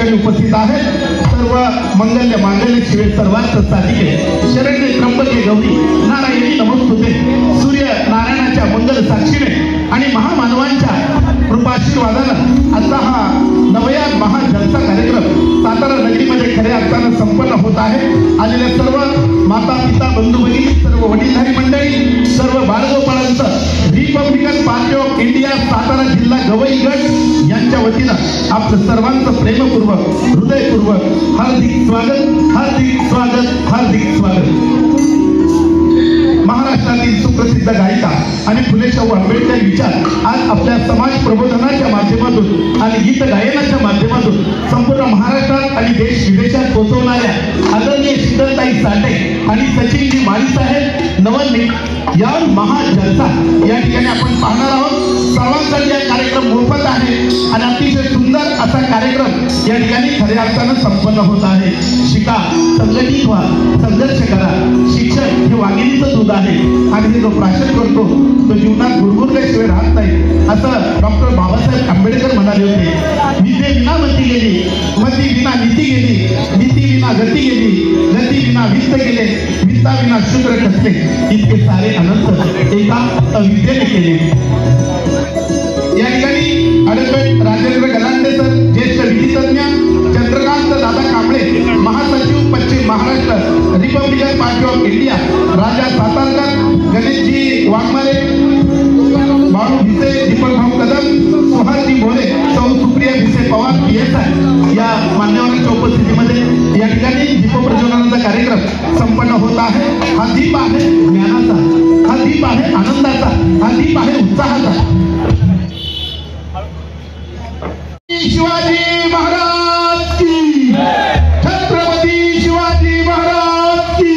ठिकाणी उपस्थित आहेत. सर्व मंगल्य मांगल्य शिवे सर्वार्थ साधिके शरण्ये त्र्यंबके गौरी नारायणी नमोस्तुते. सूर्य नारायणाच्या मंगल साक्षीने आणि महामानवांच्या कृपाशीर्वादानं आता हा नवयान महाजलसा कार्यक्रम सातारा नगरीमध्ये खऱ्या अर्थानं संपन्न होत आहे. आलेल्या सर्व माता पिता बंधू भगिनी, सर्व वडीलधारी मंडळी, सर्व बाळगोपाळांचं Republican Party of India Satara जिल्हा गवई गट यांच्या वतीनं आपलं सर्वांचं प्रेमपूर्वक हृदयपूर्वक हार्दिक स्वागत, हार्दिक स्वागत, हार्दिक स्वागत. महाराष्ट्रातील सुप्रसिद्ध गायिका आणि फुले शाहू आंबेडकर विचार आज आपल्या समाज प्रबोधनाच्या माध्यमातून आणि गीत गायनाच्या माध्यमातून संपूर्ण महाराष्ट्रात आणि देश विदेशात पोहोचवणाऱ्या आदरणीय शीतलताई साठे आणि सचिनजी माळी साहेब नवनिर्मित या महाजलसा या ठिकाणी आपण पाहणार आहोत. सर्वांसाठी हा कार्यक्रम मोफत आहे आणि अतिशय सुंदर असा कार्यक्रम या ठिकाणी खऱ्या अर्थानं संपन्न होत आहे. शिका, संघटित व्हा, संघर्ष करा. शिक्षण हे वाघिणीचं दूध आहे आणि जो प्राशन करतो तो जीवनात गुरगुरल्याशिवाय राहत नाही असं डॉक्टर बाबासाहेब आंबेडकर म्हणाले होते. विद्ये विना मती गेली, मती विना नीती गेली, नीती विना गती गेली, गती विना वित्त गेले, वित्ता विना शूद्र कसले, इतके सारे अनंत एका अविद्येने केले. या ठिकाणी ॲडव्होकेट राजेंद्र गलांडे सर, ज्येष्ठ विधितज्ञ, चंद्रकांत दादा कांबळे, महासचिव पश्चिम Maharashtra Republican Party of India, Raja Satarkar, Ganeshji Waghmare, Balu Bhise, Deepak Bhau Kadam, सुहासजी भोले, सौ सुप्रिया भिसे पवार PSI या मान्यवरांच्या उपस्थितीमध्ये या ठिकाणी दीपप्रज्वलनाचा कार्यक्रम संपन्न होत आहे. हा दीप आहे ज्ञानाचा, हा दीप आहे आनंदाचा, हा दीप आहे उत्साहाचा. शिवाजी महाराज की, छत्रपती शिवाजी महाराज की,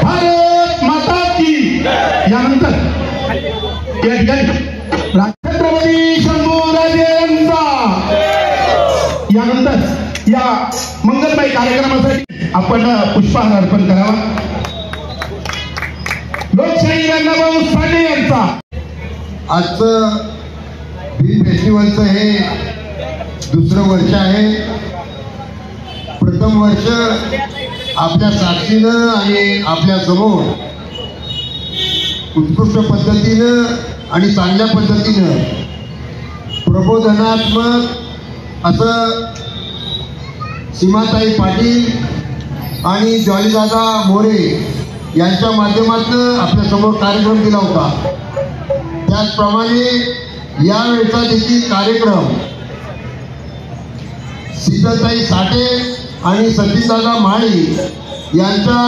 भारत माता की. यानंतर या ठिकाणी छत्रपती शंभूराजे यांचा. यानंतर या मंगलमय कार्यक्रमासाठी आपण पुष्पहार अर्पण करावा. लोकशाही अण्णाभाऊ साठे यांचा. आजचं फिल्म फेस्टिवलचं हे दुसरं वर्ष आहे. प्रथम वर्ष आपल्या साक्षीनं आणि आपल्या समोर उत्कृष्ट पद्धतीनं आणि चांगल्या पद्धतीनं प्रबोधनात्मक असं सीमाताई पाटील आणि जॉलीदादा मोरे यांच्या माध्यमातून आपल्या समोर कार्यक्रम दिला होता. त्याचप्रमाणे यावेळचा देखील कार्यक्रम शीतलताई साठे आणि सचिनदादा माळी यांच्या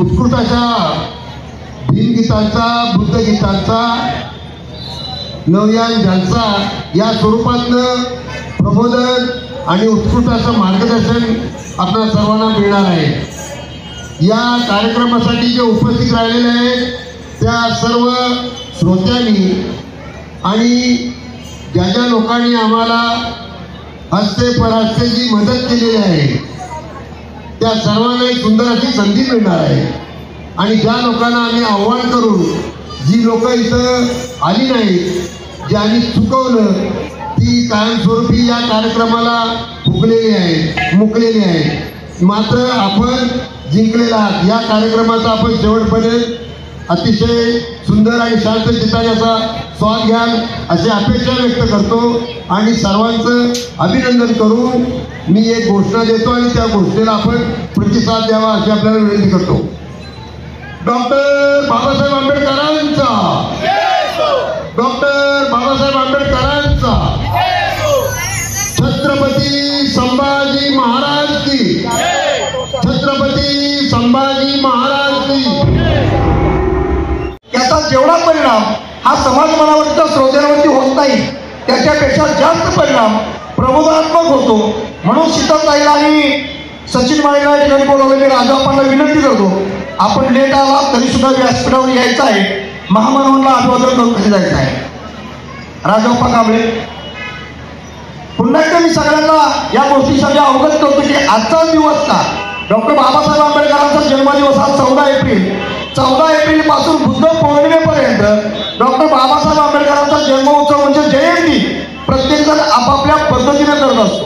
उत्कृष्ट अशा भीमगीतांचा, बुद्धगीतांचा नवयान जलसा या स्वरूपातलं प्रबोधन आणि उत्कृष्ट असं मार्गदर्शन आपल्या सर्वांना मिळणार आहे. या कार्यक्रमासाठी जे उपस्थित राहिलेले आहेत त्या सर्व श्रोत्यांनी आणि ज्या ज्या लोकांनी आम्हाला हस्ते परहस्ते जी मदत केलेली आहे त्या सर्वांना एक सुंदर अशी संधी मिळणार आहे. आणि ज्या लोकांना आम्ही आव्हान करून जी लोक इथं आली नाहीत, ज्यांनी चुकवलं, ती कायमस्वरूपी या कार्यक्रमाला मुकलेली आहे. मात्र आपण जिंकलेला आहात. या कार्यक्रमाचा आपण शेवटपर्यंत अतिशय सुंदर आणि शांत चित्ताने असा स्वाद घ्याल अशी अपेक्षा व्यक्त करतो आणि सर्वांचं अभिनंदन करून मी एक घोषणा देतो आणि त्या घोषणेला आपण प्रतिसाद द्यावा अशी आपल्याला विनंती करतो. डॉक्टर बाबासाहेब आंबेडकरांचा, डॉक्टर बाबासाहेब आंबेडकरांचा, छत्रपती संभाजी महाराज की, छत्रपती संभाजी महाराज की. याचा जेवढा परिणाम हा समाज मनावरच्या श्रोत्यांवरती होत नाही त्याच्यापेक्षा जास्त परिणाम प्रबोधनात्मक होतो. म्हणून शीतलताईला आणि सचिन माळीला या ठिकाणी बोलावले. मी राजाप्पांना विनंती करतो, आपण लेट आला तरी सुद्धा व्यासपीठावर यायचं आहे, महामानवांना अभिवादन करून कधी जायचं आहे. राजाप्पा कांबळे, पुन्हा एकदा मी सगळ्यांना या गोष्टीसाठी अवगत करतो की आजचा दिवस का डॉक्टर बाबासाहेब आंबेडकरांचा जन्मदिवस हा 14 एप्रिल. 14 एप्रिल पासून बुद्ध पौर्णिमेपर्यंत डॉक्टर बाबासाहेब आंबेडकरांचा जन्मोत्सव म्हणजे जयंती प्रत्येक जण आपापल्या पद्धतीने करत असतो.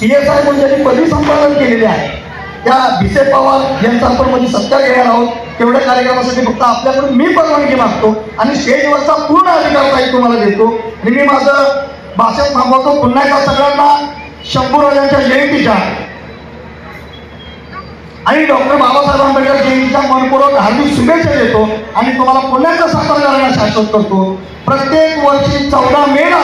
PSI म्हणून ज्यांनी पदवी संपादन केलेले आहे त्या भिसे पवार यांचा आपण मध्ये सत्कार घेणार आहोत. तेवढ्या कार्यक्रमासाठी फक्त आपल्याकडून मी परवानगी मागतो आणि स्टेजवरचा पूर्ण अधिकार काही तुम्हाला देतो. आणि मी माझं भाषण थांबवतो. पुन्हा एकदा सगळ्यांना शंभूराजांच्या जयंतीच्या आणि डॉक्टर बाबासाहेब आंबेडकर जयंतीच्या मनपूर्वक हार्दिक शुभेच्छा देतो आणि तुम्हाला पुन्हा एकदा साकार करायला शाश्वत करतो. प्रत्येक वर्षी 14 मेला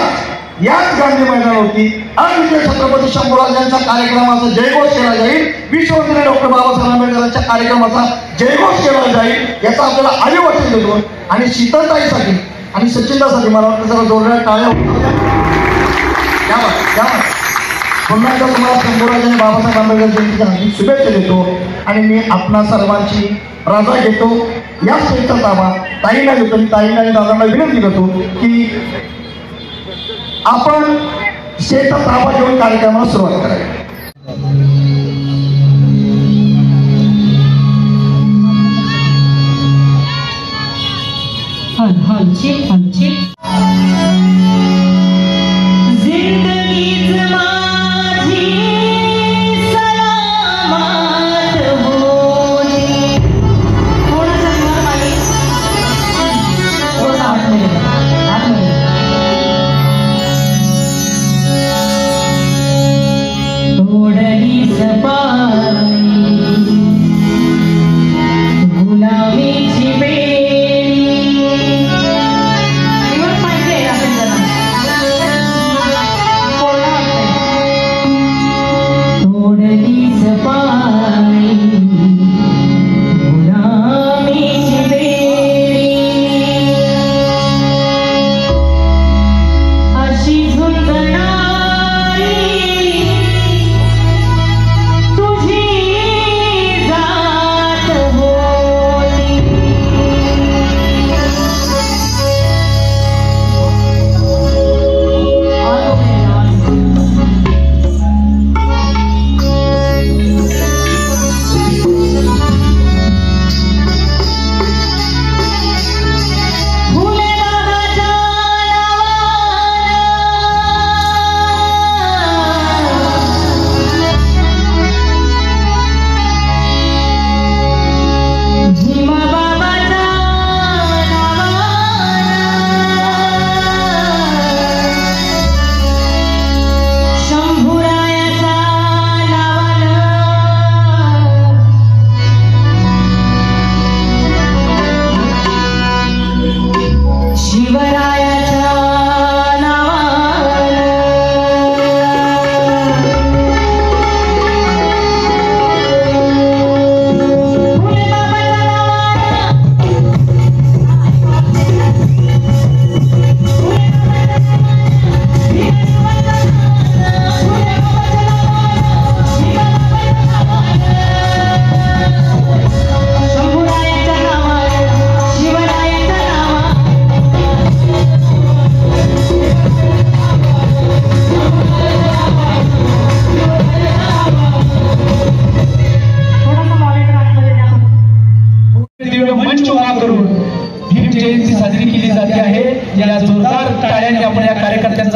याच गांधी मैदानावरती अद्वितीय छत्रपती शंभूराजांच्या कार्यक्रमाचा जयघोष केला जाईल. विश्वविद्यालय डॉक्टर बाबासाहेब आंबेडकरांच्या कार्यक्रमाचा जयघोष केला जाईल याचा आपल्याला आदिवचन देतो. आणि शीतलताईसाठी आणि सचिनदासाठी मला वाटतं जरा जोरदार टाळ्या पुन्हा एकदा तुम्हाला शंभूराज आणि बाबासाहेब आंबेडकर जयंतीच्या हार्दिक शुभेच्छा देतो. आणि मी आपणा सर्वांची रजा घेतो. या स्टेजचा ताबा ताईंना देतो. मी ताईंना आणि दादांना विनंती करतो की आपण स्टेजचा ताबा घेऊन कार्यक्रमाला सुरुवात करावी.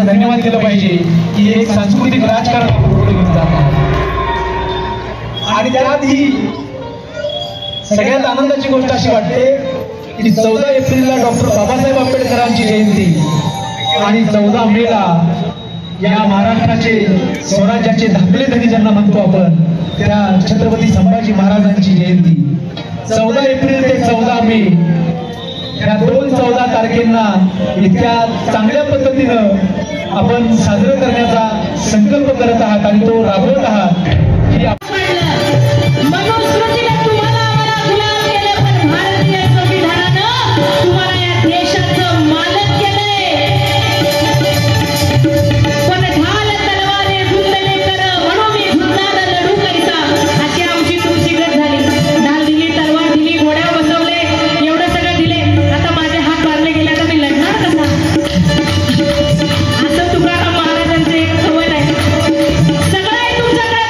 धन्यवाद केलं पाहिजे की एक सांस्कृतिक राजकारण पुढे घेऊन जात आणि त्यात ही सगळ्यात आनंदाची गोष्ट अशी वाटते की 14 एप्रिलला डॉक्टर बाबासाहेब आंबेडकरांची जयंती आणि 14 मेला या महाराष्ट्राचे स्वराज्याचे धाकले धनी ज्यांना म्हणतो आपण त्या छत्रपती संभाजी महाराजांची जयंती 14 एप्रिल ते 14 मे या 2-14 तारखेंना इतक्या चांगल्या पद्धतीनं आपण साजरं करण्याचा संकल्प करत आहात आणि तो राबवत आहात की तुमच्याकडे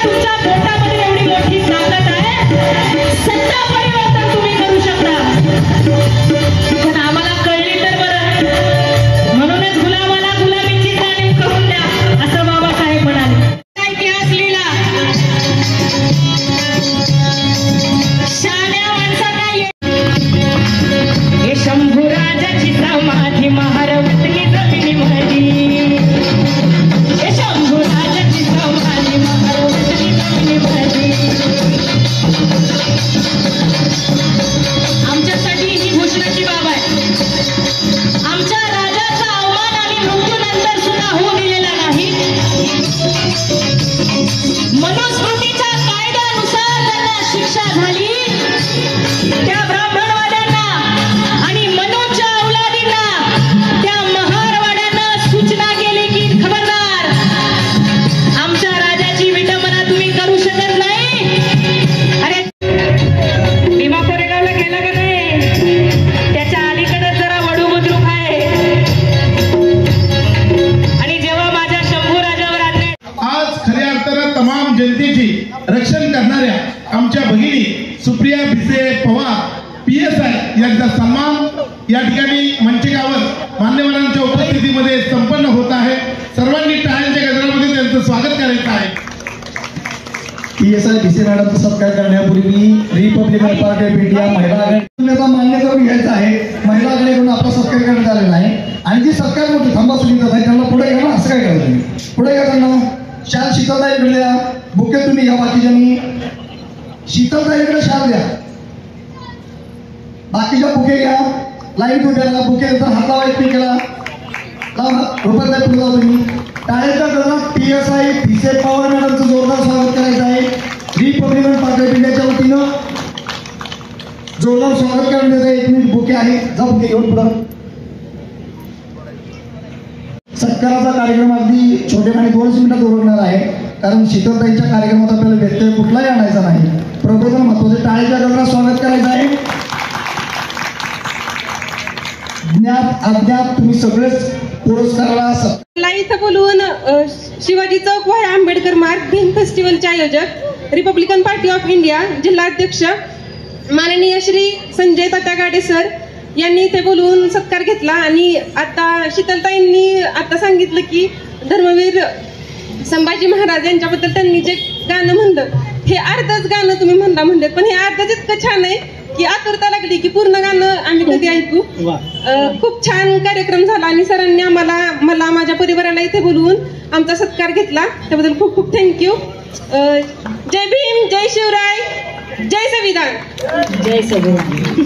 रक्षण करणाऱ्या आमच्या भगिनी सुप्रिया भिसे पवार PSI यांचा सन्मान या ठिकाणी मंचिकावर मान्यवरांच्या उपस्थितीमध्ये संपन्न होत आहे. सर्वांनी टाळ्यांच्या गजरामध्ये त्यांचं स्वागत करायचं आहे. PSI भिसे मॅडमचा सत्कार करण्यापूर्वी रिपब्लिकन पार्टी ऑफ इंडिया महिला आघाडीचा मान्य करून घ्यायचा आहे. महिला आघाडीकडून आपला सत्कार करण्यात आलेला आहे आणि जी सत्कार मोठी थांबा सुविधा आहे त्यांना पुढे घ्या ना. असं काय करा तुम्ही पुढे घ्या त्यांना. शाल शीतलताईकडे द्या. बुके तुम्ही घ्या बाकीच्यांनी. शीतलताईकडे शाल द्या. बाकीच्या बुके घ्या. लाईन उद्याला बुके तर हात लावा एकमेकाला. रुपये पुढे जाऊ तुम्ही. टाळ्याच्या गजरात PSI भिसे पवार मॅडमचं जोरदार स्वागत करायचं आहे. रिपब्लिकन पार्टी ऑफ इंडियाच्या वतीनं जोरदार स्वागत करण्याचं 1 मिनिट बुके आहे. जा बुके घेऊन पुढं. सत्काराचा कार्यक्रम अगदी छोटेखानी 2 मिनिटात उरकणार आहे कारण शीतलताईच्या कार्यक्रमात आपल्याला व्यत्यय कुठलाही आणायचा नाही. प्रबोधन महत्वाचे. टाळ्याच्या गजरात स्वागत करायचं आहे. ज्ञात अज्ञात तुम्ही सगळेच पुरस्काराला इथं बोलवून शिवाजी चौक व आंबेडकर मार्ग फिल्म फेस्टिवलचे आयोजक रिपब्लिकन पार्टी ऑफ इंडिया जिल्हाध्यक्ष माननीय श्री संजय तात्या गाडे सर यांनी इथे बोलवून सत्कार घेतला. आणि आता शीतलताईंनी आता सांगितलं की धर्मवीर संभाजी महाराज यांच्याबद्दल त्यांनी जे गाणं म्हणलं हे अर्धच गाणं तुम्ही म्हणले पण हे अर्धच इतकं छान आहे की आतुरता लागली की पूर्ण गाणं आम्ही कधी ऐकू. खूप छान कार्यक्रम झाला आणि सरांनी मला माझ्या परिवाराला इथे बोलवून आमचा सत्कार घेतला त्याबद्दल खूप खूप थँक्यू. जय भीम, जय शिवराय, जय संविधान. जय संविधान.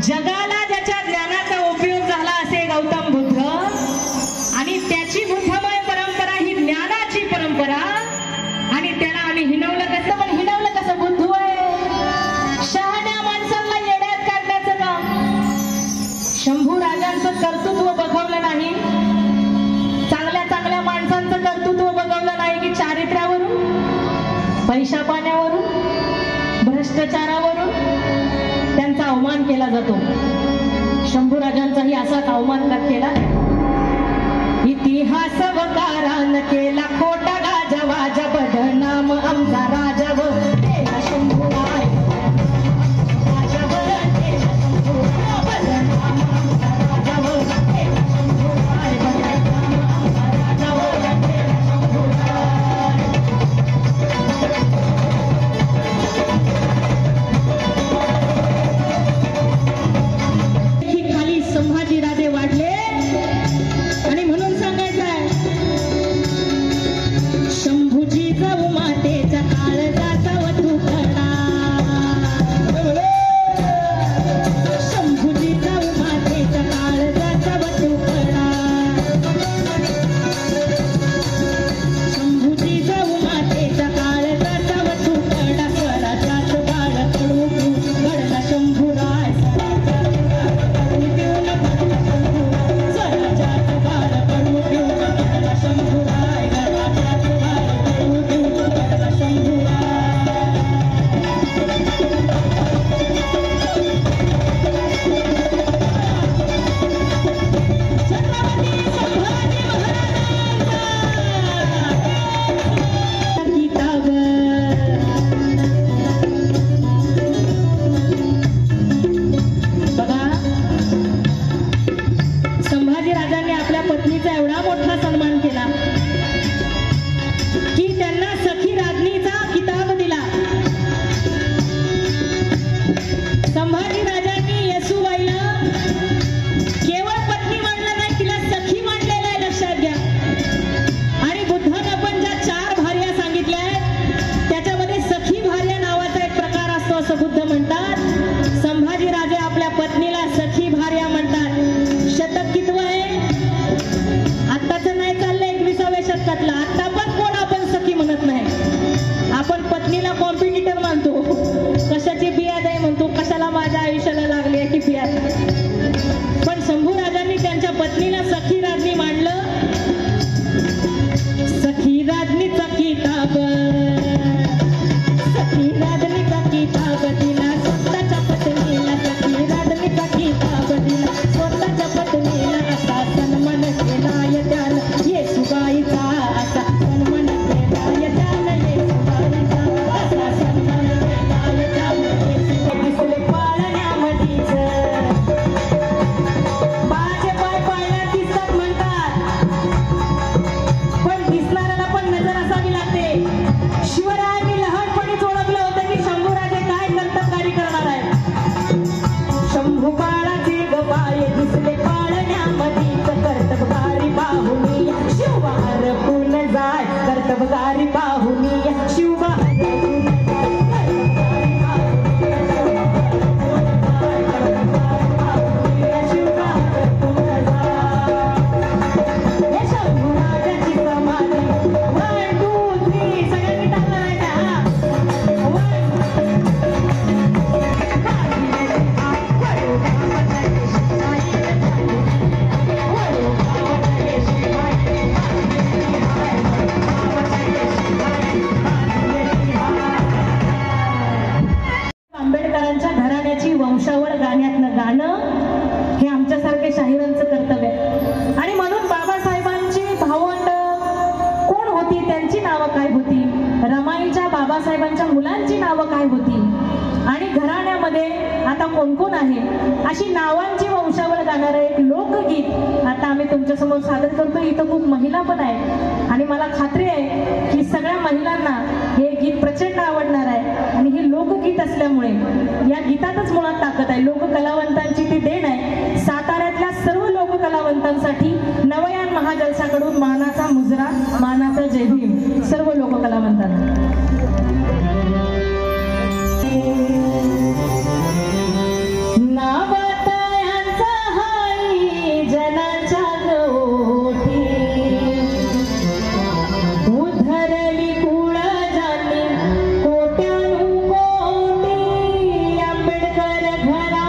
जगाला ज्याच्या ज्ञानाचा उपयोग झाला असे गौतम बुद्ध आणि त्याची बुद्धमय परंपरा ही ज्ञानाची परंपरा आणि त्याला आम्ही हिणवलं कसं. पण हिणवलं कसं? बुद्ध शहाण्या माणसांना येड्यात काढण्याचं काम. शंभू राजांचं कर्तृत्व बघवलं नाही. चांगल्या चांगल्या माणसांचं कर्तृत्व बघवलं नाही की चारित्र्यावरून, पैशा पाण्यावरून, भ्रष्टाचारावरून त्यांचा अवमान केला जातो. शंभूराजांचाही असाच अवमान केला. इतिहास वकारान केला खोटा गाजवाज बदनाम आमचा राजाव शंभू संभाजीराजे वाढले आणि म्हणून सांगायचं आहे शंभूजी जाऊ मातेच्या काळजाचा वधू करा. गाण्यातनं गाणं हे आमच्यासारखे शाहिरांचं कर्तव्य आहे. आणि म्हणून बाबासाहेबांची भावंड कोण होती, त्यांची नावं काय होती, रमाईच्या बाबासाहेबांच्या मुलांची नावं काय होती आणि घराण्यामध्ये आता कोण कोण आहे, अशी नावांची वंशावळ गाणारं एक लोकगीत आता आम्ही तुमच्यासमोर सादर करतो. इथं खूप महिला पण आहेत आणि मला खात्री आहे की सगळ्या महिलांना हे गीत प्रचंड आवडणार आहे. आणि हे लोकगीत असल्यामुळे या गीतातच मुळात ताकद आहे. लोककलावंतांची ती देण आहे. साताऱ्यातल्या सर्व लोककलावंतांसाठी नवयान महाजलसाकडून मानाचा मुजरा, मानाचा जय भीम सर्व लोककलावंतांना. नावातायांचा हाई जनाच्या गोठी उधरली कुळ जाणी कोट्यानु कोटी आंबेडकर घरा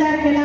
विचार केला